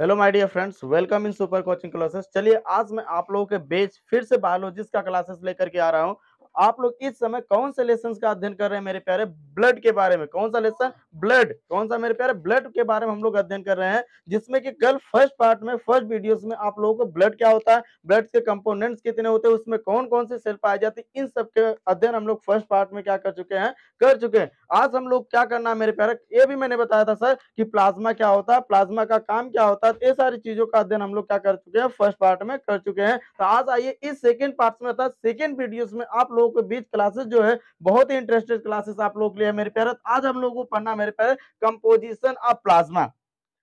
Hello my dear friends, welcome in super coaching classes. चलिए आज मैं आप लोगों के बीच फिर से बायोलॉजिस्ट का क्लासेस लेकर के आ रहा हूं। आप लोग इस समय कौन से लेसन का अध्ययन कर रहे हैं मेरे प्यारे? ब्लड के बारे में। कौन सा लेसन? ब्लड। कौन सा मेरे प्यारे? ब्लड के बारे में हम लोग अध्ययन कर रहे हैं, जिसमें कि कल फर्स्ट पार्ट में फर्स्ट वीडियोस में आप लोगों को ब्लड क्या होता है, ब्लड के कंपोनेंट्स कितने होते हैं, उसमें कौन कौन सी सेल पाई जाती है, इन सब के अध्ययन हम लोग फर्स्ट पार्ट में क्या कर चुके हैं। आज हम लोग क्या करना है मेरे प्यारे, ये भी मैंने बताया था सर कि प्लाज्मा क्या होता है, प्लाज्मा का काम क्या होता है, ये सारी चीजों का अध्ययन हम लोग क्या कर चुके हैं, फर्स्ट पार्ट में कर चुके हैं। तो आज आइए इस सेकंड पार्ट में, अर्थात सेकंड वीडियोस में आप लोगों के बीच क्लासेस जो है बहुत ही इंटरेस्टेड क्लासेस आप लोग के लिए मेरे प्यारे। आज हम लोग को पढ़ना मेरे प्यारे composition of plasma.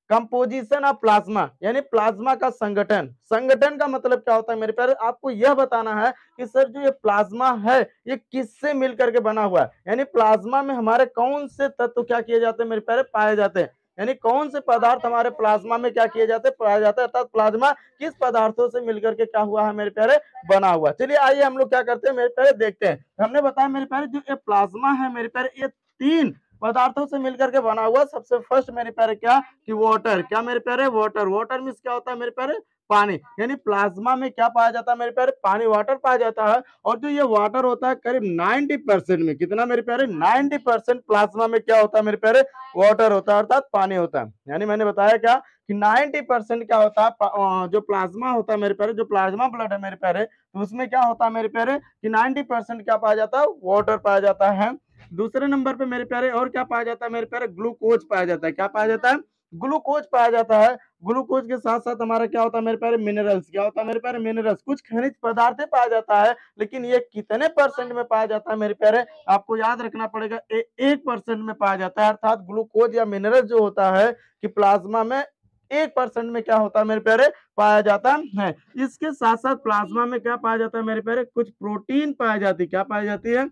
Composition of plasma यानी प्लाज्मा का संगठन। संगठन का मतलब क्या होता है मेरे प्यारे? आपको यह बताना है कि सर जो ये प्लाज्मा है ये किससे मिलकर के बना हुआ है, यानी प्लाज्मा में हमारे कौन से तत्व क्या किए जाते हैं मेरे प्यारे, पाए जाते हैं, यानी कौन से पदार्थ हमारे प्लाज्मा में क्या किए जाते हैं, पाया जाता है, अर्थात प्लाज्मा किस पदार्थों से मिलकर के क्या हुआ है मेरे प्यारे, बना हुआ। चलिए आइए हम लोग क्या करते हैं मेरे प्यारे, देखते हैं। हमने बताया मेरे प्यारे जो ये प्लाज्मा है मेरे प्यारे, ये तीन पदार्थों से मिलकर के बना हुआ। सबसे फर्स्ट मेरे प्यारे क्या कि वाटर। क्या मेरे प्यारे? वाटर। वाटर मींस क्या होता है मेरे प्यारे? पानी। यानी प्लाज्मा में क्या पाया जाता है मेरे प्यारे? पानी, वाटर पाया जाता है। और जो ये वाटर होता है करीब 90% में, कितना मेरे प्यारे? 90% प्लाज्मा में क्या होता है मेरे प्यारे? वाटर होता है, अर्थात पानी होता है। यानी मैंने बताया क्या कि 90% क्या होता है, जो प्लाज्मा होता है मेरे प्यारे, जो प्लाज्मा ब्लड है मेरे प्यारे, तो उसमें क्या होता है मेरे प्यारे कि 90% क्या पाया जाता है? वाटर पाया जाता है। दूसरे नंबर पे मेरे प्यारे और क्या पाया जाता है मेरे प्यारे? ग्लूकोज पाया जाता है। क्या पाया जाता है? ग्लूकोज पाया जाता है। ग्लूकोज के साथ साथ हमारा क्या होता है मेरे प्यारे? मिनरल्स। क्या होता है मेरे प्यारे? मिनरल्स। कुछ खनिज पदार्थ पाया जाता है, लेकिन ये कितने परसेंट में पाया जाता है मेरे प्यारे? आपको याद रखना पड़ेगा, 1% में पाया जाता है। अर्थात ग्लूकोज या मिनरल जो होता है कि प्लाज्मा में 1% में क्या होता है मेरे प्यारे? पाया जाता है। इसके साथ साथ प्लाज्मा में क्या पाया जाता है मेरे प्यारे? कुछ प्रोटीन पाई जाती है। क्या पाई जाती है?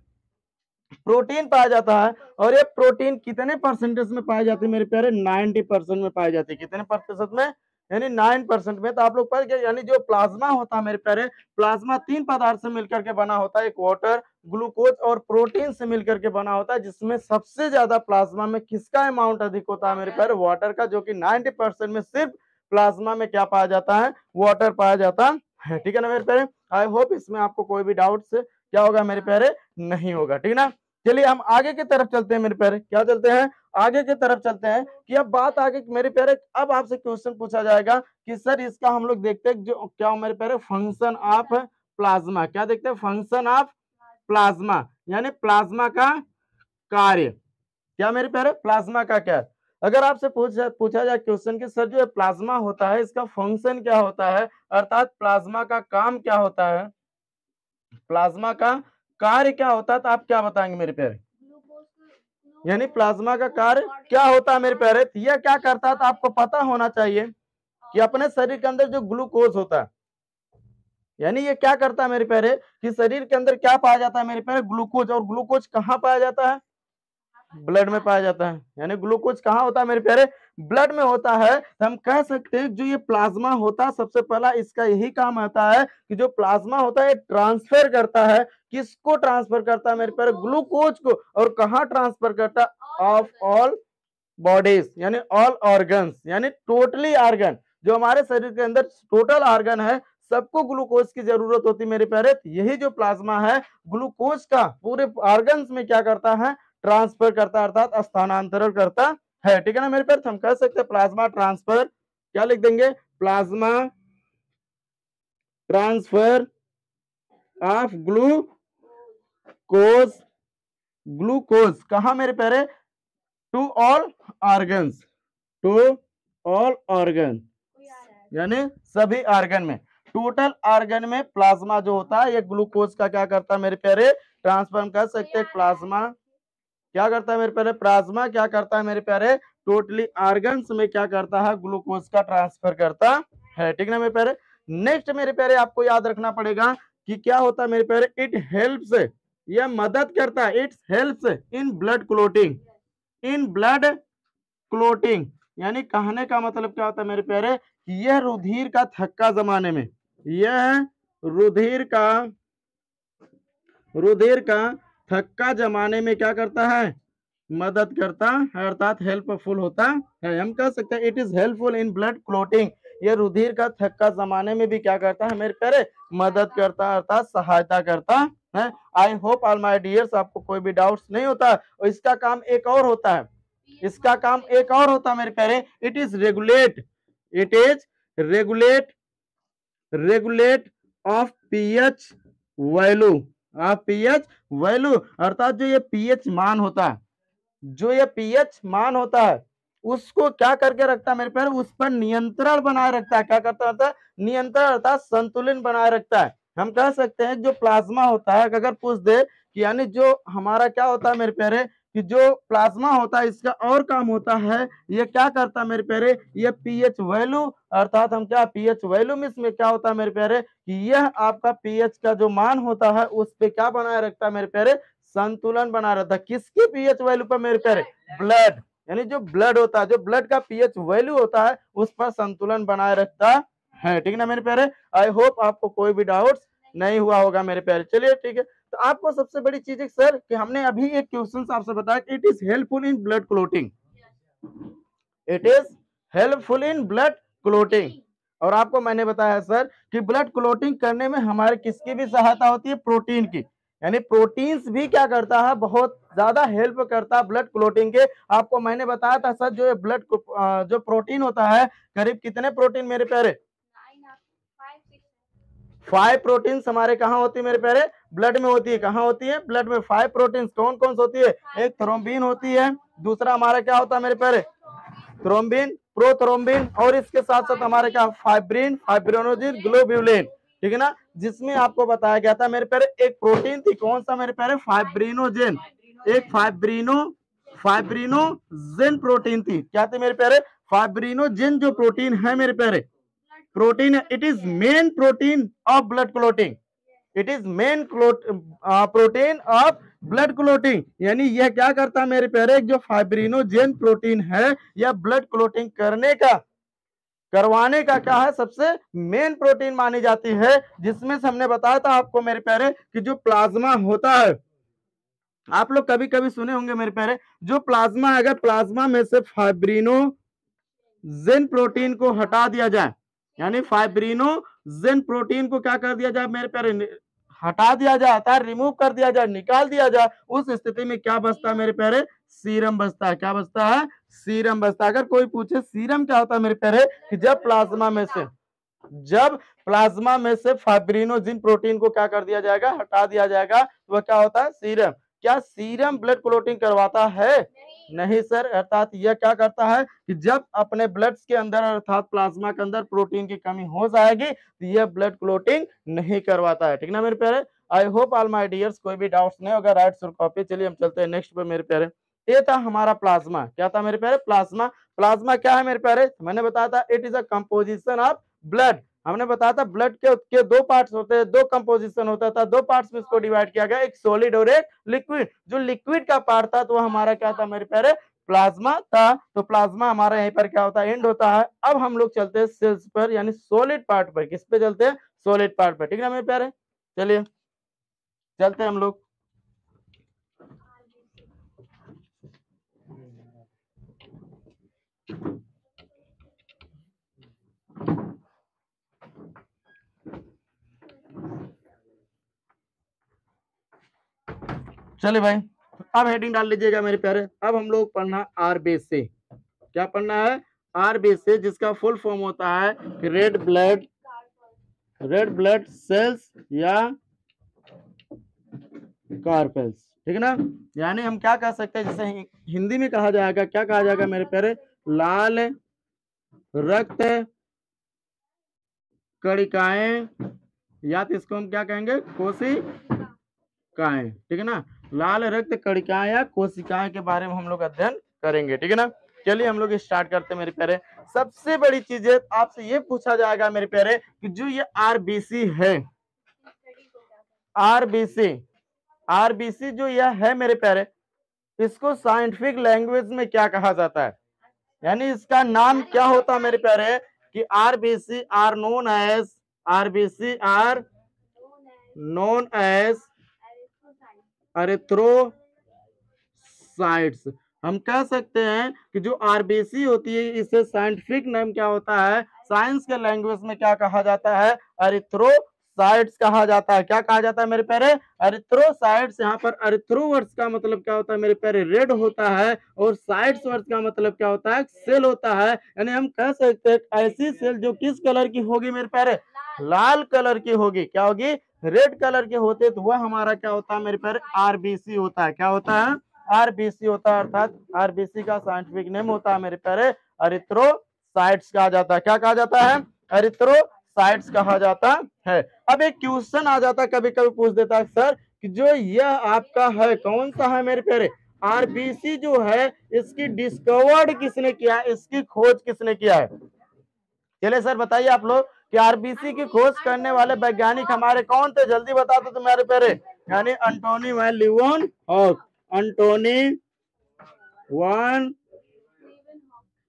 प्रोटीन पाया जाता है। और ये प्रोटीन कितने परसेंटेज में पाई जाती है मेरे प्यारे? 90% में पाई जाती है। कितने प्रतिशत में? यानी 9% में। तो आप लोग पढ़ गए, यानी जो प्लाज्मा होता है मेरे प्यारे, प्लाज्मा तीन पदार्थ से मिलकर के बना होता है, एक वाटर, ग्लूकोज और प्रोटीन से मिलकर के बना होता है, जिसमें सबसे ज्यादा प्लाज्मा में किसका अमाउंट अधिक होता है मेरे प्यारे? वाटर का, जो कि 90% में सिर्फ प्लाज्मा में क्या पाया जाता है? वाटर पाया जाता है। ठीक है ना मेरे प्यारे? आई होप इसमें आपको कोई भी डाउट क्या होगा मेरे प्यारे? नहीं होगा। ठीक ना? चलिए हम आगे की तरफ चलते हैं मेरे प्यारे। क्या चलते हैं? आगे की तरफ चलते हैं कि अब बात आगे मेरे प्यारे, अब आपसे क्वेश्चन पूछा जाएगा कि सर इसका हम लोग देखते हैं जो क्या मेरे प्यारे, फंक्शन ऑफ प्लाज्मा। क्या देखते हैं? फंक्शन ऑफ प्लाज्मा, यानी प्लाज्मा का कार्य। क्या मेरे प्यारे? प्लाज्मा का क्या? अगर आपसे पूछा जाए क्वेश्चन कि सर जो प्लाज्मा होता है इसका फंक्शन क्या होता है, अर्थात प्लाज्मा का काम क्या होता है, प्लाज्मा का कार्य क्या होता है, तो आप क्या बताएंगे मेरे प्यारे? यानी प्लाज्मा का कार्य क्या होता है मेरे प्यारे? यह क्या करता है, तो आपको पता होना चाहिए कि अपने शरीर के अंदर जो ग्लूकोज होता है, यानी ये क्या करता है मेरे प्यारे कि शरीर के अंदर क्या पाया जाता है मेरे प्यारे? ग्लूकोज। और ग्लूकोज कहाँ पाया जाता है? ब्लड में पाया जाता है। यानी ग्लूकोज कहाँ होता है मेरे प्यारे? ब्लड में होता है। तो हम कह सकते हैं जो ये प्लाज्मा होता है, सबसे पहला इसका यही काम आता है कि जो प्लाज्मा होता है ट्रांसफर करता है। किसको ट्रांसफर करता है मेरे प्यारे? ग्लूकोज को। और कहाँ ट्रांसफर करता है? ऑफ ऑल बॉडीज, यानी ऑल ऑर्गन्स, यानी टोटली ऑर्गन, जो हमारे शरीर के अंदर टोटल ऑर्गन है, सबको ग्लूकोज की जरूरत होती है मेरे प्यारे। यही जो प्लाज्मा है ग्लूकोज का पूरे ऑर्गन्स में क्या करता है? ट्रांसफर करता है, अर्थात स्थानांतरण करता है। ठीक है ना मेरे प्यारे? हम कह सकते हैं प्लाज्मा ट्रांसफर, क्या लिख देंगे? Plasma transfer of glucose. Glucose कहा मेरे प्यारे? To all organs, to all organ, यानी सभी ऑर्गन में, टोटल ऑर्गन में प्लाज्मा जो होता है ये ग्लूकोज का क्या करता है मेरे प्यारे? ट्रांसफर। हम कह सकते हैं प्लाज्मा क्या करता है मेरे प्यारे? प्लाज्मा क्या करता है मेरे प्यारे? टोटली ऑर्गन्स में क्या करता है? ग्लूकोज का ट्रांसफर करता है। ठीक ना मेरे प्यारे? नेक्स्ट मेरे प्यारे आपको याद रखना पड़ेगा कि क्या होता है मेरे प्यारे? इट हेल्प्स, यह मदद करता है, it's helps in blood clotting, in blood clotting. यानी कहने का मतलब क्या होता है मेरे प्यारे कि यह रुधिर का थक्का जमाने में, यह रुधिर का थक्का जमाने में क्या करता है? मदद करता है अर्थात हेल्पफुल होता है। हम कह सकते हैं it is helpful in blood clotting, ये रुधिर का थक्का जमाने में भी क्या करता है मेरे प्यारे, मदद करता है अर्थात सहायता करता है। I hope all my dears आपको कोई भी डाउट्स नहीं होता। और इसका काम एक और होता है, इसका काम एक और होता है मेरे प्यारे, it is regulate, it is regulate, regulate of pH value, of pH value अर्थात जो ये पीएच मान होता है, जो ये पीएच मान होता है उसको क्या करके रखता है मेरे प्यारे, उस पर नियंत्रण बनाए रखता है। क्या करता है, नियंत्रण अर्थात संतुलन बनाए रखता है। हम कह सकते हैं जो प्लाज्मा होता है, अगर पूछ दे कि यानी जो हमारा क्या होता है मेरे प्यारे, कि जो प्लाज्मा होता है इसका और काम होता है, ये क्या करता है मेरे प्यारे, ये पीएच वैल्यू अर्थात हम क्या पीएच वैल्यू में इसमें क्या होता है मेरे प्यारे, कि यह आपका पीएच का जो मान होता है उस पे क्या बनाए रखता है मेरे प्यारे, संतुलन बना रहता है। किसकी पीएच वैल्यू पर मेरे प्यारे, ब्लड, यानी जो ब्लड होता है, जो ब्लड का पीएच वैल्यू होता है उस पर संतुलन बनाए रखता है। ठीक है ना मेरे प्यारे, आई होप आपको कोई भी डाउट्स नहीं हुआ होगा मेरे प्यारे। चलिए ठीक है, तो आपको सबसे बड़ी चीज है सर कि हमने अभी एक क्वेश्चन आपसे बताया कि it is helpful in blood clotting, it is helpful in blood clotting. और आपको मैंने बताया सर कि ब्लड क्लोटिंग करने में हमारे किसकी भी सहायता होती है, प्रोटीन की, यानी प्रोटीन्स भी क्या करता है, बहुत ज्यादा हेल्प करता है ब्लड क्लोटिंग के। आपको मैंने बताया था सर जो ब्लड जो प्रोटीन होता है, करीब कितने प्रोटीन मेरे प्यारे, 5 प्रोटीन हमारे कहाँ होती है मेरे प्यारे, ब्लड में होती है। कहाँ होती है, ब्लड में। 5 प्रोटीन कौन कौन सी होती है, एक थ्रोम्बिन होती है, दूसरा हमारा क्या होता है मेरे प्यारे, थ्रोम्बिन, प्रोथ्रोम्बिन, और इसके साथ साथ हमारे क्या फाइब्रिन, फाइब्रिनोजिन, ग्लोब्यूलिन। ठीक है ना, जिसमें आपको बताया गया था मेरे प्यारे एक प्रोटीन थी, कौन सा मेरे प्यारे, फाइब्रिनोजेन, एक फाइब्रिनोजेन प्रोटीन थी। क्या थी मेरे प्यारे, फाइब्रिनोजेन जो प्रोटीन है मेरे प्यारे, प्रोटीन है, it is main protein of blood clotting, it is main protein of blood clotting. यानी यह क्या करता है मेरे प्यारे, जो फाइब्रिनोजेन प्रोटीन है यह ब्लड क्लोटिंग करवाने का क्या है, सबसे मेन प्रोटीन मानी जाती है। जिसमें से हमने बताया था आपको मेरे प्यारे कि जो प्लाज्मा होता है, आप लोग कभी कभी सुने होंगे मेरे प्यारे, जो प्लाज्मा है, अगर प्लाज्मा में से फाइब्रिनोजेन प्रोटीन को हटा दिया जाए, यानी फाइब्रिनोजेन प्रोटीन को क्या कर दिया जाए मेरे प्यारे, हटा दिया जाता है, रिमूव कर दिया जाए, निकाल दिया जाए, उस स्थिति में क्या बचता है मेरे प्यारे, सीरम बचता है। क्या बचता है, सीरम बचता है। अगर कोई पूछे सीरम क्या होता है मेरे प्यारे, कि जब प्लाज्मा में से फाइब्रिनोजिन प्रोटीन को क्या कर दिया जाएगा, हटा दिया जाएगा, तो वह क्या होता है, सीरम। क्या सीरम ब्लड क्लोटिंग करवाता है, नहीं सर, अर्थात यह क्या करता है कि जब अपने ब्लड के अंदर अर्थात प्लाज्मा के अंदर प्रोटीन की कमी हो जाएगी तो यह ब्लड क्लोटिंग नहीं करवाता है। ठीक ना मेरे प्यारे, I hope all my dears कोई भी डाउट्स नहीं होगा, राइट सर कॉपी। चलिए हम चलते हैं नेक्स्ट पे मेरे प्यारे। ये था हमारा प्लाज्मा, क्या था मेरे प्यारे, प्लाज्मा। प्लाज्मा क्या है मेरे प्यारे, मैंने बताया था it is a composition of blood. हमने बताया था ब्लड के दो पार्ट्स होते हैं, दो कंपोजिशन होता था, दो पार्ट्स में इसको डिवाइड किया गया, एक सॉलिड और एक लिक्विड। जो लिक्विड का पार्ट था तो हमारा क्या था मेरे प्यारे, प्लाज्मा था। तो प्लाज्मा हमारा यहीं पर क्या होता है, एंड होता है। अब हम लोग चलते हैं सेल्स पर, यानी सॉलिड पार्ट पर। किस पे चलते हैं, सॉलिड पार्ट पर। ठीक है मेरे प्यारे, चलिए चलते हैं हम लोग। चलिए भाई, अब हेडिंग डाल लीजिएगा मेरे प्यारे। अब हम लोग पढ़ना आरबीसी। क्या पढ़ना है, आरबीसी, जिसका फुल फॉर्म होता है रेड ब्लड सेल्स या कार्पेल्स। ठीक है ना, यानी हम क्या कह सकते हैं, जैसे हिंदी में कहा जाएगा, क्या कहा जाएगा मेरे प्यारे, लाल रक्त कणिकाएं, या तो इसको हम क्या कहेंगे, कोशिकाएं। ठीक है ना, लाल रक्त कणिकाएं या कोशिकाएं के बारे में हम लोग अध्ययन करेंगे। ठीक है ना, चलिए हम लोग स्टार्ट करते हैं मेरे प्यारे। सबसे बड़ी चीज है, आपसे ये पूछा जाएगा मेरे प्यारे कि जो ये आरबीसी है, आरबीसी, आरबीसी जो यह है मेरे प्यारे, इसको साइंटिफिक लैंग्वेज में क्या कहा जाता है, यानी इसका नाम क्या होता है मेरे प्यारे, कि RBC are known as, RBC are known as erythrocytes. हम कह सकते हैं कि जो आरबीसी होती है इसे साइंटिफिक नेम क्या होता है, साइंस के लैंग्वेज में क्या कहा जाता है, एरिथ्रोसाइट्स कहा जाता है। क्या कहा जाता है मेरे प्यारे, एरिथ्रोसाइट्स। यहाँ पर एरिथ्रो वर्ड्स का मतलब क्या होता है मेरे प्यारे, रेड होता है, और साइट्स वर्ड्स का मतलब क्या होता है, सेल होता है। यानी हम कह सकते हैं ऐसी सेल जो किस कलर की होगी मेरे प्यारे, लाल कलर की होगी। क्या होगी, रेड कलर के होते तो वह हमारा क्या होता है मेरे प्यारे, आरबीसी होता है। क्या होता है, आरबीसी होता है। अर्थात आरबीसी का साइंटिफिक नेम होता है मेरे प्यारे, एरिथ्रोसाइट्स कहा जाता है। क्या कहा जाता है, एरिथ्रोसाइट्स कहा जाता है। अब एक क्वेश्चन आ जाता है, कभी कभी पूछ देता है सर कि जो यह आपका है कौन सा है मेरे प्यारे, आरबीसी जो है इसकी डिस्कवर्ड किसने किया, इसकी खोज किसने किया है। चलिए सर बताइए आप लोग कि आरबीसी की खोज करने वाले वैज्ञानिक हमारे कौन थे, जल्दी बता दो तुम्हारे प्यारे। यानी Antonie van Leeuwenhoek, Antonie van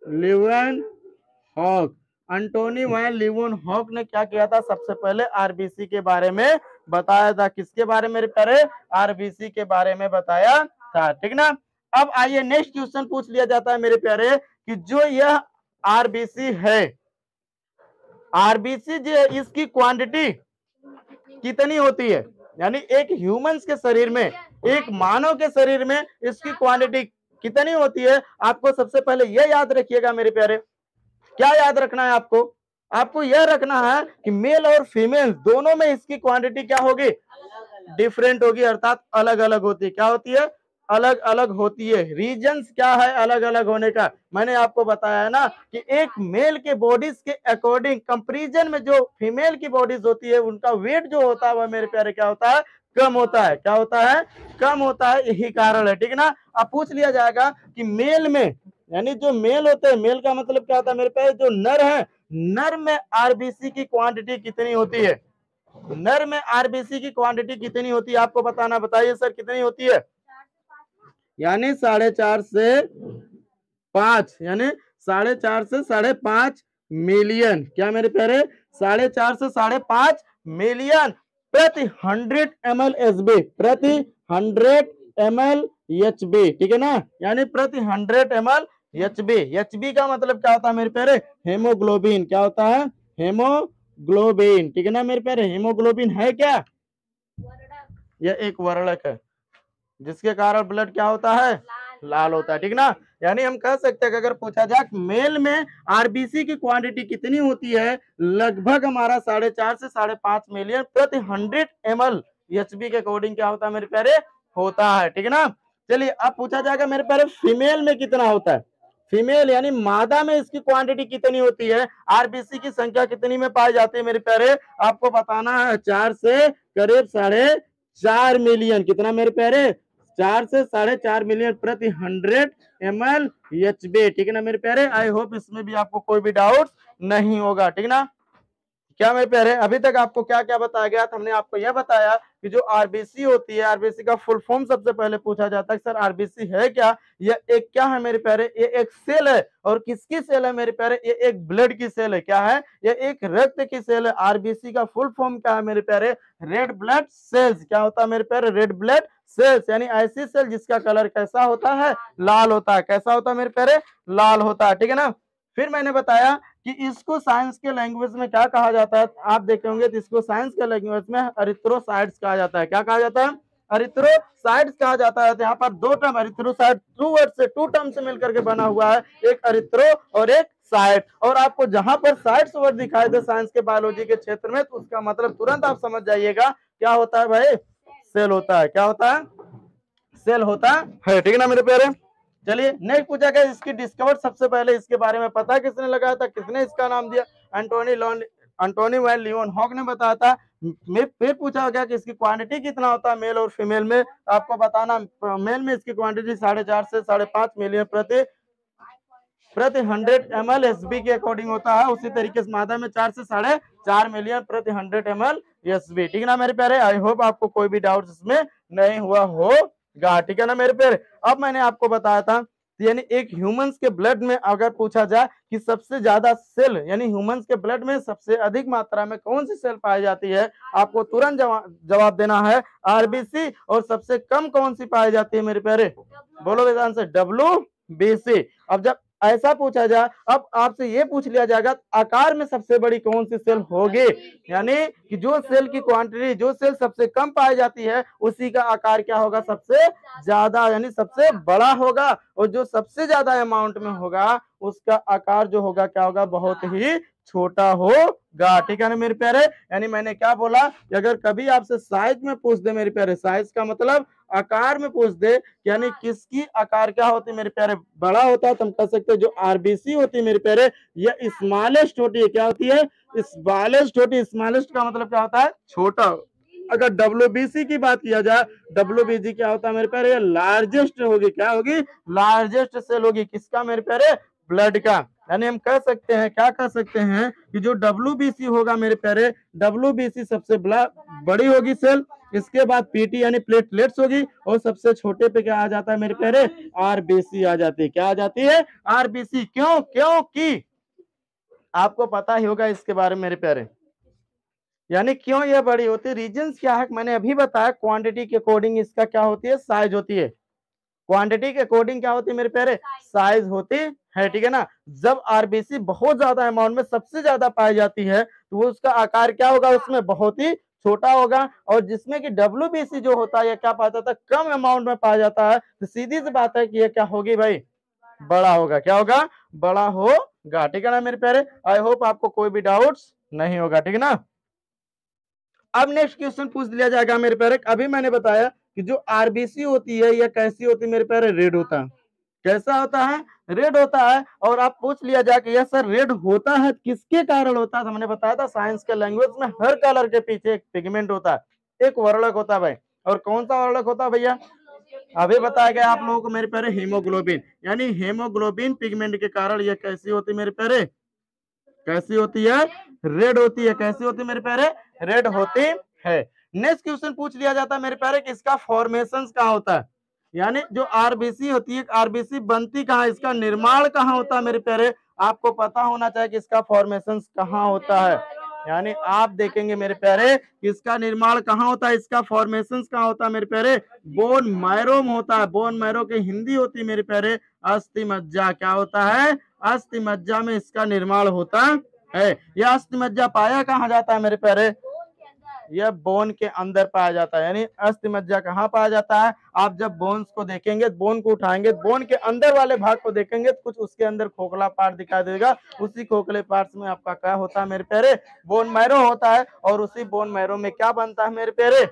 Leeuwenhoek, Antonie van Leeuwenhoek ने क्या किया था, सबसे पहले आरबीसी के बारे में बताया था। किसके बारे में मेरे प्यारे, आरबीसी के बारे में बताया था, ठीक ना। अब आइए नेक्स्ट क्वेश्चन पूछ लिया जाता है मेरे प्यारे कि जो यह आरबीसी है, आरबीसी जो है इसकी क्वांटिटी कितनी होती है, यानी एक ह्यूमंस के शरीर में, एक मानव के शरीर में इसकी क्वांटिटी कितनी होती है। आपको सबसे पहले यह याद रखिएगा मेरे प्यारे, क्या याद रखना है आपको, आपको यह रखना है कि मेल और फीमेल दोनों में इसकी क्वांटिटी क्या होगी, डिफरेंट होगी, अर्थात अलग अलग होती है। क्या होती है, अलग अलग होती है। रीजंस क्या है अलग अलग होने का, मैंने आपको बताया है ना कि एक मेल के बॉडीज के अकॉर्डिंग कंपैरिजन में जो फीमेल की बॉडीज होती है उनका वेट जो होता है वह मेरे प्यारे क्या होता है, कम होता है। क्या होता है, कम होता है, यही कारण है, ठीक है ना। अब पूछ लिया जाएगा कि मेल में, यानी जो मेल होते हैं, मेल का मतलब क्या होता है मेरे प्यारे, जो नर है, नर में आरबीसी की क्वांटिटी कितनी होती है, नर में आरबीसी की क्वांटिटी कितनी होती है आपको बताना, बताइए सर कितनी होती है। यानी 4.5 से 5, यानी 4.5 से 5.5 मिलियन। क्या मेरे प्यारे, 4.5 से 5.5 मिलियन प्रति 100 ml एचबी, प्रति 100 ml एचबी, ठीक है ना। यानी प्रति 100 ml एचबी, एचबी का मतलब क्या होता है मेरे प्यारे, हेमोग्लोबिन। क्या होता है, हेमोग्लोबिन, ठीक है ना मेरे प्यारे। हेमोग्लोबिन है क्या, यह एक वर्णक है जिसके कारण ब्लड क्या होता है, लाल होता है, ठीक ना। यानी हम कह सकते हैं कि अगर पूछा जाए मेल में आरबीसी की क्वांटिटी कितनी होती है, लगभग हमारा 4.5 से 5.5 मिलियन प्रति 100 ml एचबी के अकॉर्डिंग क्या होता है मेरे प्यारे, होता है, ठीक है ना। चलिए अब पूछा जाएगा मेरे प्यारे फीमेल में कितना होता है, फीमेल यानी मादा में इसकी क्वांटिटी कितनी होती है, आरबीसी की संख्या कितनी में पाई जाती है मेरे प्यारे, आपको बताना है। 4 से करीब 4.5 मिलियन, कितना मेरे प्यारे, 4 से 4.5 मिलियन प्रति 100 ml एचबी, ठीक है ना मेरे प्यारे। आई होप इसमें भी आपको कोई भी डाउट नहीं होगा, ठीक ना। क्या मेरे प्यारे, अभी तक आपको क्या क्या बताया गया था, हमने आपको यह बताया कि जो आरबीसी होती है, आरबीसी का फुल फॉर्म सबसे पहले पूछा जाता है सर आरबीसी है क्या, ये एक क्या है मेरे प्यारे, ये एक सेल है, और किसकी सेल है मेरे प्यारे, ये एक ब्लड की सेल है। क्या है, ये एक रक्त की सेल है। आरबीसी का फुल फॉर्म क्या है मेरे प्यारे, रेड ब्लड सेल्स। क्या होता है मेरे प्यारे, रेड ब्लड सेल्स, यानी ऐसी सेल जिसका कलर कैसा होता है, लाल होता है। कैसा होता है मेरे प्यारे, लाल होता है, ठीक है ना। फिर मैंने बताया कि इसको साइंस के लैंग्वेज में क्या कहा जाता है, आप देखे होंगे तो इसको साइंस के लैंग्वेज में एरिथ्रोसाइट्स कहा जाता है। क्या कहा जाता है, एरिथ्रोसाइट्स कहा जाता है। यहाँ पर दो टर्म एरिथ्रोसाइट, टू वर्ड से, टू टर्म से मिलकर के बना हुआ है, एक एरिथ्रो और एक साइट। और आपको जहां पर साइट्स वर्ड दिखाई दे साइंस के बायोलॉजी के क्षेत्र में, तो उसका मतलब तुरंत आप समझ जाइएगा क्या होता है भाई, सेल होता है। क्या होता है, सेल होता है, ठीक है ना मेरे प्यारे। चलिए नेक्स्ट पूछा गया इसकी डिस्कवर सबसे पहले इसके बारे में पता किसने लगाया था, किसने इसका नाम दिया, एंटोनी वैन लीeuwenhoek ने बताया था। फिर पूछा गया कि इसकी क्वांटिटी कितना होता है मेल और फीमेल में, आपको बताना। मेल में इसकी क्वांटिटी 4.5 से 5.5 मिलियन प्रति 100 ml एसबी के अकॉर्डिंग होता है। उसी तरीके से मादा में 4 से 4.5 मिलियन प्रति 100 ml एसबी, ठीक है ना मेरे प्यारे। आई होप आपको कोई भी डाउट इसमें नहीं हुआ होगा, ठीक है ना मेरे प्यारे। अब मैंने आपको बताया था यानी एक ह्यूमंस के ब्लड में अगर पूछा जाए कि सबसे ज्यादा सेल यानी ह्यूमंस के ब्लड में सबसे अधिक मात्रा में कौन सी सेल पाई जाती है? आपको तुरंत जवाब देना है आरबीसी। और सबसे कम कौन सी पाई जाती है मेरे प्यारे? बोलो बेटा आंसर, डब्ल्यूबीसी। अब जब ऐसा पूछा जाए, अब आपसे ये पूछ लिया जाएगा आकार में सबसे बड़ी कौन सी सेल होगी, यानी कि जो सेल की क्वांटिटी, जो सेल सबसे कम पाई जाती है उसी का आकार क्या होगा? सबसे ज्यादा, यानी सबसे बड़ा होगा। और जो सबसे ज्यादा अमाउंट में होगा उसका आकार जो होगा क्या होगा? बहुत ही छोटा होगा। ठीक है ना मेरे प्यारे? यानी मैंने क्या बोला कि अगर कभी आपसे साइज में पूछ दे मेरे प्यारे, साइज का मतलब आकार में पूछ दे, यानी किसकी आकार क्या होती है मेरे प्यारे? बड़ा होता है, तो हम कह सकते हैं जो आरबीसी होती है मेरे प्यारे, यह स्मॉलेस्ट होती है। क्या होती है? स्मॉलेस्ट होती है। स्मॉलेस्ट का मतलब क्या होता है? छोटा। अगर डब्ल्यूबीसी की बात किया जाए, डब्ल्यूबीसी क्या होता है मेरे प्यारे? ये लार्जेस्ट होगी। क्या होगी? लार्जेस्ट सेल होगी। किसका मेरे प्यारे? ब्लड का। यानी हम कह सकते हैं, क्या कह सकते हैं कि जो डब्ल्यूबीसी होगा मेरे प्यारे, डब्ल्यूबीसी सबसे बड़ी होगी सेल। इसके बाद पीटी यानी प्लेटलेट्स होगी, और सबसे छोटे पे क्या आ जाता है मेरे प्यारे? आरबीसी आ जाती है। क्या आ जाती है? आरबीसी। क्यों? क्योंकि आपको पता ही होगा इसके बारे में मेरे प्यारे, यानी क्यों ये बड़ी होती है, रीजंस क्या है मैंने अभी बताया। क्वांटिटी के अकॉर्डिंग इसका क्या होती है? साइज होती है। क्वांटिटी के अकॉर्डिंग क्या होती है मेरे प्यारे? साइज होती है। ठीक है ना? जब आरबीसी बहुत ज्यादा अमाउंट में सबसे ज्यादा पाई जाती है तो वो उसका आकार क्या होगा? उसमें बहुत ही छोटा होगा। और जिसमें कि डब्ल्यूबीसी जो होता है ये क्या पाता था? कम अमाउंट में पाया जाता है। तो सीधी सी बात है कि ये क्या होगी भाई? बड़ा होगा। क्या होगा? बड़ा होगा। ठीक है ना मेरे प्यारे? आई होप आपको कोई भी डाउट्स नहीं होगा। ठीक है ना? अब नेक्स्ट क्वेश्चन पूछ लिया जाएगा मेरे प्यारे। अभी मैंने बताया कि जो आरबीसी होती है यह कैसी होती है मेरे प्यारे? रेड होता है। कैसा होता है? रेड होता है। और आप पूछ लिया जाए कि यह सर रेड होता है किसके कारण होता है, तो हमने बताया था साइंस के लैंग्वेज में हर कलर के पीछे एक पिगमेंट होता है, एक वर्णक होता है भाई। और कौन सा वर्णक होता है भैया? अभी बताया गया आप लोगों को मेरे प्यारे, हीमोग्लोबिन। यानी हीमोग्लोबिन पिगमेंट के कारण यह कैसी होती है मेरे प्यारे? कैसी होती है? रेड होती है। कैसी होती है मेरे प्यारे? रेड होती है। नेक्स्ट क्वेश्चन पूछ लिया जाता है मेरे प्यारे कि इसका फॉर्मेशन कहाँ होता है, यानी जो आरबीसी होती है, आरबीसी बनती कहाँ है, इसका निर्माण कहाँ होता है मेरे प्यारे? आपको पता होना चाहिए कि इसका फॉर्मेशन कहाँ होता है। यानी आप देखेंगे मेरे प्यारे कि इसका निर्माण कहाँ होता है, इसका फॉर्मेशन कहाँ होता है मेरे प्यारे? बोन मैरो में होता है। बोन मैरो की हिंदी होती है मेरे प्यारे अस्थि मज्जा। क्या होता है? अस्थि मज्जा में इसका निर्माण होता है। यह अस्थि मज्जा पाया कहाँ जाता है मेरे प्यारे? यह बोन के अंदर पाया जाता है। यानी अस्थि मज्जा कहाँ पाया जाता है? आप जब बोन्स को देखेंगे, बोन को उठाएंगे, बोन के अंदर वाले भाग को देखेंगे तो कुछ उसके अंदर खोखला पार्ट दिखाई देगा। उसी खोखले पार्ट में आपका क्या होता है मेरे प्यारे? बोन मैरो होता है। और उसी बोन मैरो में क्या बनता है मेरे प्यारे?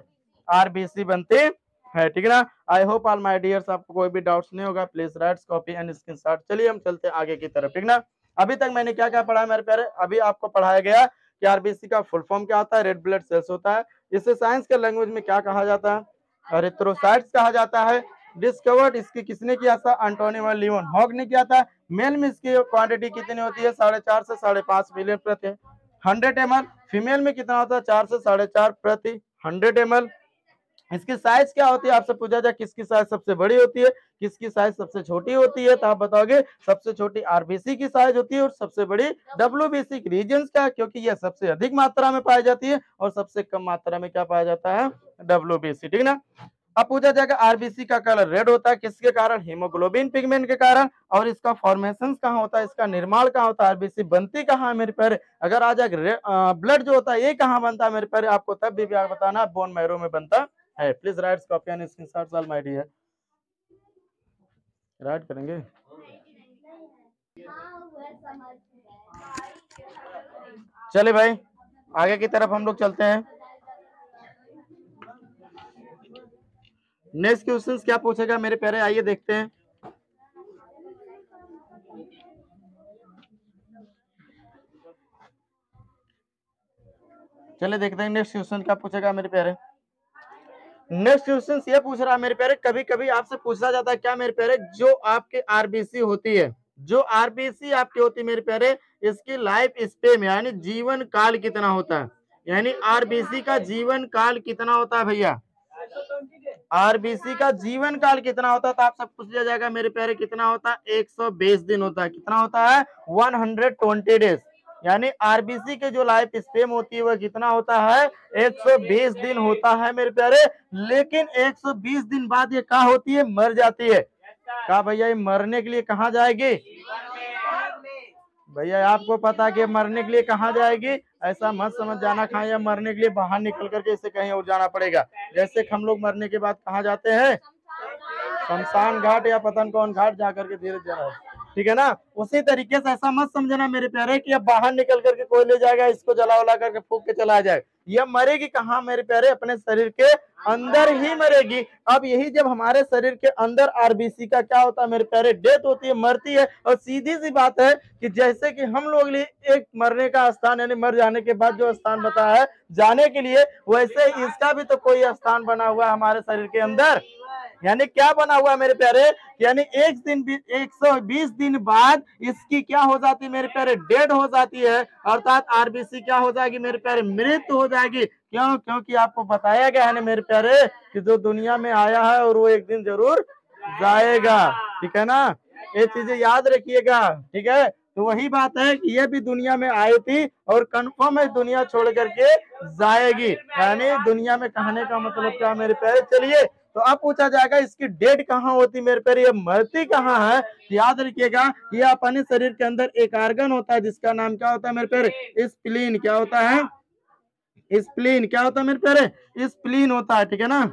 आरबीसी बनती है। ठीक है ना? I hope all my dears आपको कोई भी डाउट्स नहीं होगा। Please write copy and screenshot. चलिए हम चलते हैं आगे की तरफ। ठीक ना? अभी तक मैंने क्या क्या पढ़ा मेरे प्यारे? अभी आपको पढ़ाया गया कि आरबीसी का फुल फॉर्म क्या होता है? रेड ब्लड सेल्स होता है। इसे साइंस के लैंग्वेज में क्या कहा जाता है? एरिथ्रोसाइट्स कहा जाता है। डिस्कवर्ड इसकी किसने किया था? एंटोनी वन लीवन ने किया था। मेल में इसकी क्वांटिटी कितनी होती है? 4.5 से 5.5 मिलियन प्रति 100 ml। फीमेल में कितना होता है? 4 से 4.5 प्रति 100 ml। इसकी साइज क्या होती है? आपसे पूछा जाए किसकी साइज सबसे बड़ी होती है, किसकी साइज सबसे छोटी होती है, तो आप बताओगे सबसे छोटी आरबीसी की साइज होती है और सबसे बड़ी डब्ल्यूबीसी की। रीजंस क्या? क्योंकि यह सबसे अधिक मात्रा में पाई जाती है और सबसे कम मात्रा में क्या पाया जाता है? डब्ल्यूबीसी। ठीक ना? अब पूछा जाएगा आरबीसी का कलर रेड होता है किसके कारण? हीमोग्लोबिन पिगमेंट के कारण। और इसका फॉर्मेशन कहाँ होता है? इसका निर्माण कहाँ होता है? आरबीसी बनती कहाँ है मेरे प्यारे? अगर आ जाए ब्लड जो होता है ये कहाँ बनता है मेरे प्यारे? आपको तब भी बताना बोन मैरो में बनता है। Please write copy and screenshots all my dear. Write करेंगे। चले भाई आगे की तरफ हम लोग चलते हैं। नेक्स्ट क्वेश्चन क्या पूछेगा मेरे प्यारे? आइए देखते हैं। चले देखते हैं नेक्स्ट क्वेश्चन क्या पूछेगा मेरे प्यारे। नेक्स्ट क्वेश्चन ये पूछ रहा है मेरे प्यारे, कभी कभी आपसे पूछा जाता है क्या मेरे प्यारे, जो आपके आरबीसी होती है, जो आरबीसी आपकी होती है मेरे प्यारे, इसकी लाइफ स्पेन यानी जीवन काल कितना होता है? यानी आरबीसी का जीवन काल कितना होता है भैया? आरबीसी का जीवन काल कितना होता है, तो आप सब पूछ लिया जाएगा मेरे प्यारे, कितना होता है, 120 दिन होता है। कितना होता है, 120 डेज। यानी आरबीसी के जो लाइफ स्पेम होती है वह कितना होता है, 120 दिन होता है मेरे प्यारे। लेकिन 120 दिन बाद ये क्या होती है, मर जाती है। कहा भैया ये मरने के लिए कहाँ जाएगी, भैया आपको पता कि मरने के लिए कहाँ जाएगी, ऐसा मत समझ जाना खाएं या मरने के लिए बाहर निकल करके इसे कहीं और जाना पड़ेगा। जैसे हम लोग मरने के बाद कहाँ जाते हैं, शमशान घाट या पता कौन घाट जाकर के धीरे धीरे, ठीक है ना। उसी तरीके से ऐसा मत समझना मेरे प्यारे कि अब बाहर निकल करके कोई ले जाएगा इसको जला वला करके फूक के चला जाए। यह मरेगी कहाँ मेरे प्यारे, अपने शरीर के अंदर ही मरेगी। अब यही जब हमारे शरीर के अंदर आरबीसी का क्या होता है मेरे प्यारे, डेथ होती है, मरती है। और सीधी सी बात है कि जैसे कि हम लोग लिए एक मरने का स्थान यानी मर जाने के बाद जो स्थान बताया है जाने के लिए, वैसे इसका भी तो कोई स्थान बना हुआ है हमारे शरीर के अंदर। यानी क्या बना हुआ है मेरे प्यारे, यानी 120 दिन बाद इसकी क्या हो जाती है मेरे प्यारे, डेड हो जाती है। अर्थात आरबीसी क्या हो जाएगी मेरे प्यारे, मृत्यु हो जाएगी। क्यों, क्योंकि आपको बताया गया है ना मेरे प्यारे कि जो दुनिया में आया है और वो एक दिन जरूर जाएगा, ठीक है ना। ये चीजें याद रखिएगा, ठीक है। तो वही बात है कि ये भी दुनिया में आई थी और कंफर्म है दुनिया छोड़ करके जाएगी। यानी दुनिया में कहने का मतलब क्या मेरे प्यारे, चलिए तो अब पूछा जाएगा इसकी डेट कहाँ होती मेरे प्यारे, ये मरती कहाँ है। याद रखिएगा ये अपने शरीर के अंदर एक आर्गन होता है जिसका नाम क्या होता है मेरे प्यारे, स्प्लीन। क्या होता है, स्प्लीन। क्या होता है मेरे प्यारे, स्प्लीन होता है, ठीक है ना।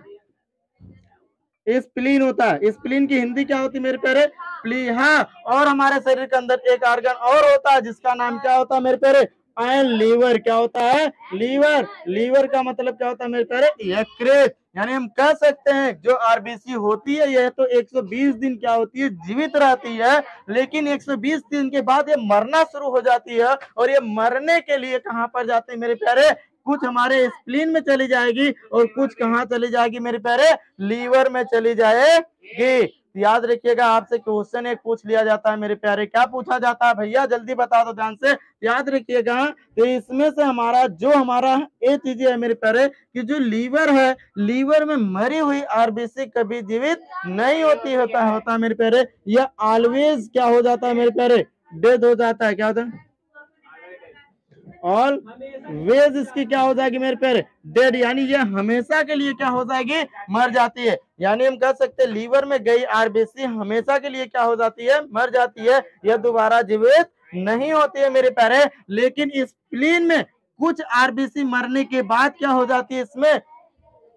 स्प्लीन होता है, स्प्लीन की हिंदी क्या होती है मेरे प्यारे, प्लीहा। और हमारे शरीर के अंदर एक आर्गन और होता है जिसका नाम क्या होता है मेरे प्यारे, एंड लीवर। क्या होता है, लीवर। लीवर का मतलब क्या होता है मेरे प्यारे, यकृत। यानी हम कह सकते हैं जो आरबीसी होती है यह तो 120 दिन क्या होती है, जीवित रहती है। लेकिन 120 दिन के बाद ये मरना शुरू हो जाती है। और ये मरने के लिए कहां पर जाते हैं मेरे प्यारे, कुछ हमारे स्प्लीन में चली जाएगी और कुछ कहाँ चली जाएगी मेरे प्यारे, लीवर में चली जाएगी। याद रखिएगा आपसे क्वेश्चन एक पूछ लिया जाता है मेरे प्यारे, क्या पूछा जाता है भैया, जल्दी बता दो ध्यान से। याद रखिएगा तो इसमें से हमारा ये चीजें है मेरे प्यारे कि जो लीवर है, लीवर में मरी हुई आरबीसी कभी जीवित नहीं होता मेरे प्यारे। यह ऑलवेज क्या हो जाता है मेरे प्यारे, डेथ हो जाता है। क्या होता है, ऑल वेज इसकी क्या हो जाएगी मेरे प्यारे, डेड। यानी ये हमेशा के लिए क्या हो जाएगी, मर जाती है। यानी हम कह सकते हैं लीवर में गई आरबीसी हमेशा के लिए क्या हो जाती है, मर जाती है। यह दोबारा जीवित नहीं होती है मेरे प्यारे। लेकिन इस स्प्लीन में कुछ आरबीसी मरने के बाद क्या हो जाती है, इसमें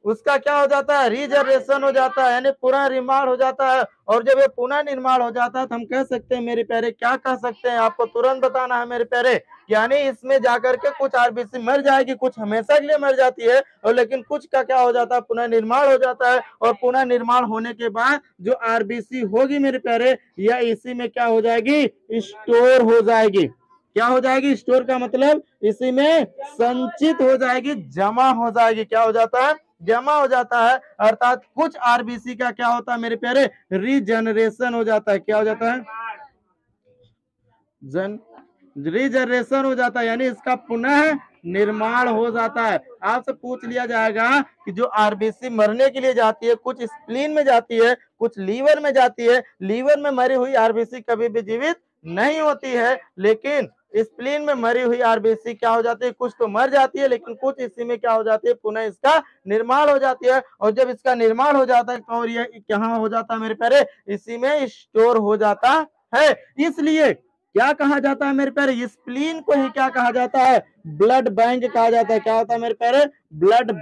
उसका क्या हो जाता है, रिजर्वेशन हो जाता है, यानी पुनः निर्माण हो जाता है। और जब ये पुनः निर्माण हो जाता है तो हम कह सकते हैं मेरे प्यारे, क्या कह सकते हैं, आपको तुरंत बताना है मेरे प्यारे। यानी इसमें जाकर के कुछ आरबीसी मर जाएगी, कुछ हमेशा के लिए मर जाती है, और लेकिन कुछ का क्या हो जाता है, पुनः निर्माण हो जाता है। और पुनः निर्माण होने के बाद जो आरबीसी होगी मेरे प्यारे, यह इसी में क्या हो जाएगी, स्टोर हो जाएगी। क्या हो जाएगी, स्टोर का मतलब इसी में संचित हो जाएगी, जमा हो जाएगी। क्या हो जाता है, जमा हो जाता है। अर्थात कुछ आरबीसी का क्या होता है मेरे प्यारे, रीजनरेशन हो जाता है। क्या हो जाता है, रिजनरेशन हो जाता है, यानी इसका पुनः निर्माण हो जाता है। आपसे पूछ लिया जाएगा कि जो आरबीसी मरने के लिए जाती है, कुछ स्प्लीन में जाती है, कुछ लीवर में जाती है। लीवर में मरी हुई आरबीसी कभी भी जीवित नहीं होती है, लेकिन स्प्लीन में मरी हुई आरबीसी क्या हो जाती है, कुछ तो मर जाती है, लेकिन कुछ इसी में क्या हो जाती है, पुनः इसका निर्माण हो जाती है। और जब इसका निर्माण हो जाता है तो ये कहाँ हो जाता है मेरे प्यारे, इसी में स्टोर हो जाता है। इसलिए क्या कहा जाता है मेरे प्यारे, स्प्लीन को ही क्या कहा जाता है, ब्लड बैंक कहा जाता है। क्या होता है मेरे प्यारे, ब्लड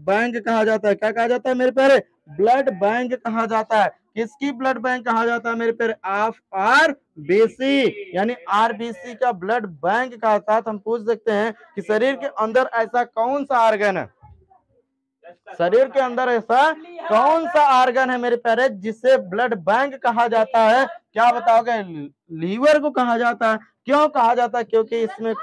बैंक कहा जाता है। क्या कहा जाता है मेरे प्यारे, ब्लड बैंक कहा जाता है। किसकी ब्लड बैंक कहा जाता है मेरे प्यारे, ऑफ आरबीसी। यानी आरबीसी का ब्लड बैंक का साथ हम पूछ सकते हैं कि शरीर के अंदर ऐसा कौन सा ऑर्गन है, शरीर के अंदर ऐसा कौन सा ऑर्गन है मेरे प्यारे जिसे ब्लड बैंक कहा जाता है। क्या बताओगे, लीवर को कहा जाता है। क्यों कहा जाता है, क्योंकि इसमें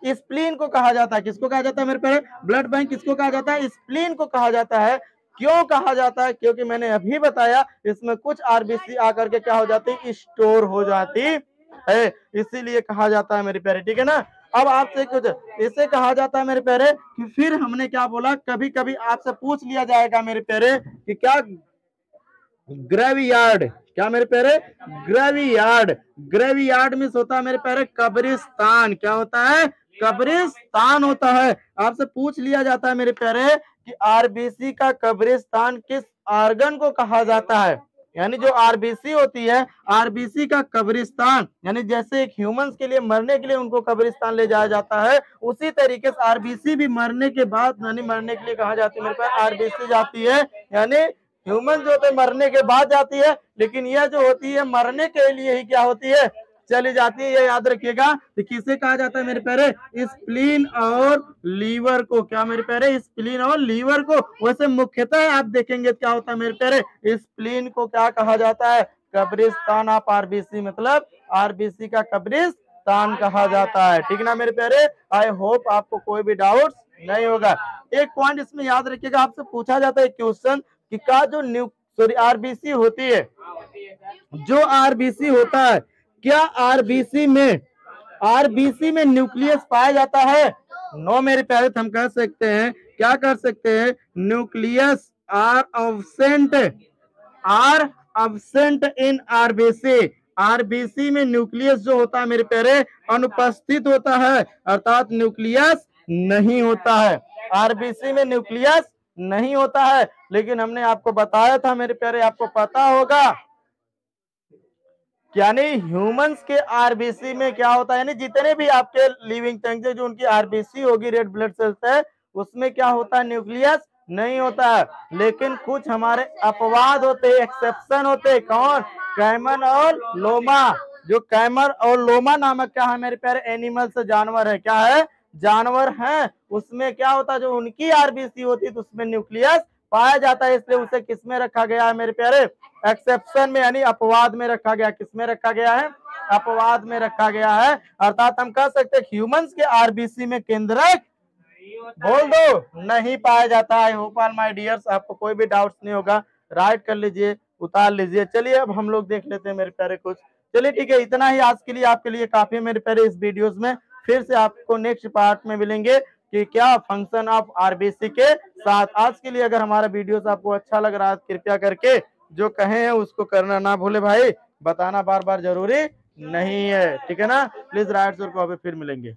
स्प्लीन को कहा जाता है। किसको कहा जाता है मेरे प्यारे, ब्लड बैंक किसको कहा जाता है, स्प्लीन को कहा जाता है। क्यों कहा जाता है, क्योंकि मैंने अभी बताया इसमें कुछ आरबीसी आकर के क्या हो जाती है, स्टोर हो जाती है, इसीलिए कहा जाता है मेरे प्यारे, ठीक है ना। अब आपसे कुछ इसे कहा जाता है मेरे प्यारे कि फिर हमने क्या बोला, कभी कभी आपसे पूछ लिया जाएगा मेरे प्यारे कि क्या ग्रेवयार्ड, क्या मेरे प्यारे ग्रेवयार्ड, ग्रेवयार्ड मीन्स होता है मेरे प्यारे कब्रिस्तान, क्या होता है कब्रिस्तान होता है। आपसे पूछ लिया जाता है मेरे प्यारे कि आरबीसी का कब्रिस्तान किस आर्गन को कहा जाता है, यानी जो आरबीसी होती है, आरबीसी का कब्रिस्तान, यानी जैसे एक ह्यूमंस के लिए मरने के लिए उनको कब्रिस्तान ले जाया जाता है, उसी तरीके से आरबीसी भी मरने के बाद यानी मरने के लिए कहा जाती है मेरे पास आरबीसी जाती है, यानी ह्यूमन जो होते मरने के बाद जाती है, लेकिन यह जो होती है मरने के लिए ही क्या होती है चली जाती है। ये याद रखिएगा। तो किसे कहा जाता है मेरे प्यारे स्प्लीन और लीवर को, क्या मेरे प्यारे स्प्लीन और लीवर को। वैसे मुख्यतः आप देखेंगे क्या होता है मेरे प्यारे स्प्लीन को क्या कहा जाता है कब्रिस्तान ऑफ आरबीसी, मतलब आरबीसी का कब्रिस्तान कहा जाता है। ठीक ना मेरे प्यारे, आई होप आपको कोई भी डाउट नहीं होगा। एक पॉइंट इसमें याद रखिएगा, आपसे पूछा जाता है क्वेश्चन कि का जो आरबीसी होती है, जो आरबीसी होता है, क्या आरबीसी में न्यूक्लियस पाया जाता है? नो मेरे प्यारे, हम कह सकते हैं क्या कर सकते हैं, nucleus are absent in RBC. RBC में न्यूक्लियस जो होता है मेरे प्यारे अनुपस्थित होता है, अर्थात न्यूक्लियस नहीं होता है, आरबीसी में न्यूक्लियस नहीं होता है। लेकिन हमने आपको बताया था मेरे प्यारे, आपको पता होगा यानी ह्यूमंस के आरबीसी में क्या होता है, यानी जितने भी आपके लिविंग थिंग्स है जो उनकी आरबीसी होगी रेड ब्लड सेल्स है, उसमें क्या होता है न्यूक्लियस नहीं होता है। लेकिन कुछ हमारे अपवाद होते हैं, एक्सेप्शन होते हैं। कौन? कैमन और लोमा। जो कैमर और लोमा नामक क्या है मेरे प्यारे एनिमल्स जानवर है, क्या है जानवर हैं, उसमें क्या होता है जो उनकी आरबीसी होती है तो उसमें न्यूक्लियस पाया जाता है, इसलिए उसे किसमें रखा गया है मेरे प्यारे एक्सेप्शन में, यानी अपवाद में रखा गया। किसमें रखा गया है? अपवाद में रखा गया है। अर्थात हम कह सकते हैं ह्यूमंस के आरबीसी में केंद्रक बोल दो नहीं पाया जाता है। होप ऑल माय डियर्स आपको कोई भी डाउट्स नहीं होगा, राइट कर लीजिए, उतार लीजिए। चलिए अब हम लोग देख लेते हैं मेरे प्यारे कुछ। चलिए ठीक है, इतना ही आज के लिए आपके लिए काफी है मेरे प्यारे इस वीडियोस में। फिर से आपको नेक्स्ट पार्ट में मिलेंगे कि क्या फंक्शन ऑफ आरबीसी के साथ। आज के लिए अगर हमारा वीडियोस आपको अच्छा लग रहा है कृपया करके जो कहे हैं उसको करना ना भूले भाई, बताना बार बार जरूरी नहीं है, ठीक है ना। प्लीज राइट सर को अभी फिर मिलेंगे।